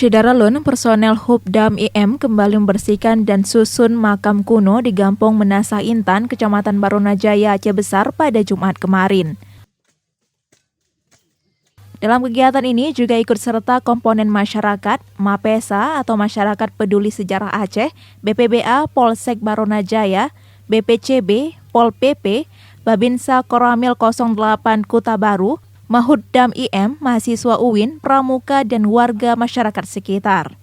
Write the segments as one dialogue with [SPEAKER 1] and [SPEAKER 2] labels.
[SPEAKER 1] Syidaralun, personel Hubdam IM kembali membersihkan dan susun makam kuno di Gampong Menasah Intan, Kecamatan Barunajaya, Aceh Besar pada Jumat kemarin. Dalam kegiatan ini juga ikut serta komponen masyarakat, MAPESA atau Masyarakat Peduli Sejarah Aceh, BPBA Polsek Barunajaya, BPCB, Pol PP, Babinsa Koramil 08 Kuta Baru, Mahudam IM, mahasiswa UIN, pramuka, dan warga masyarakat sekitar.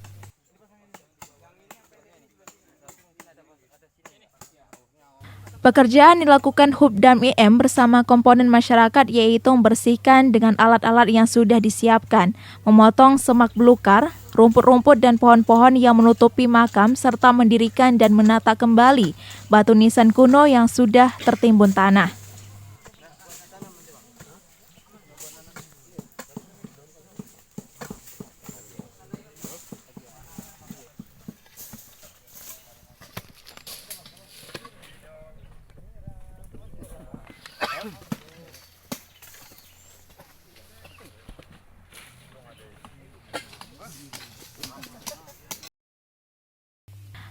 [SPEAKER 1] Pekerjaan dilakukan Hubdam IM bersama komponen masyarakat, yaitu membersihkan dengan alat-alat yang sudah disiapkan, memotong semak belukar, rumput-rumput dan pohon-pohon yang menutupi makam, serta mendirikan dan menata kembali batu nisan kuno yang sudah tertimbun tanah.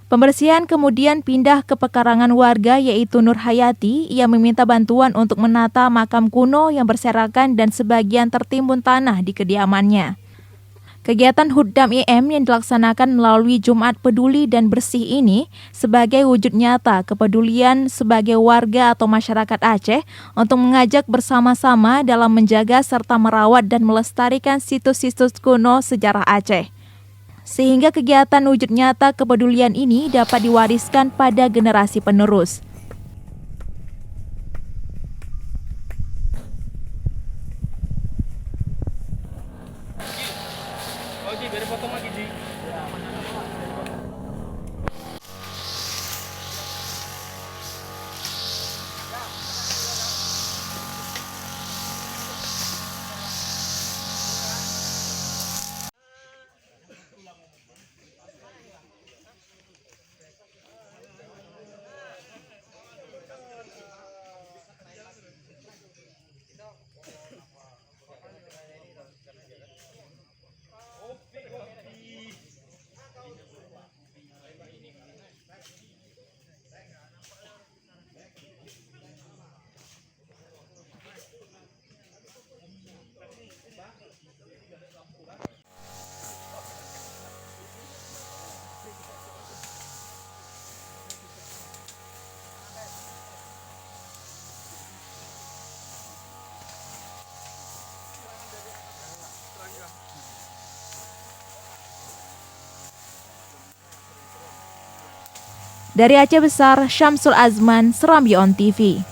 [SPEAKER 1] Pembersihan kemudian pindah ke pekarangan warga, yaitu Nur Hayati. Ia meminta bantuan untuk menata makam kuno yang berserakan dan sebagian tertimbun tanah di kediamannya. Kegiatan Hubdam IM yang dilaksanakan melalui Jumat Peduli dan Bersih ini sebagai wujud nyata kepedulian sebagai warga atau masyarakat Aceh untuk mengajak bersama-sama dalam menjaga serta merawat dan melestarikan situs-situs kuno sejarah Aceh, sehingga kegiatan wujud nyata kepedulian ini dapat diwariskan pada generasi penerus. Dari Aceh Besar, Syamsul Azman, Serambi On TV.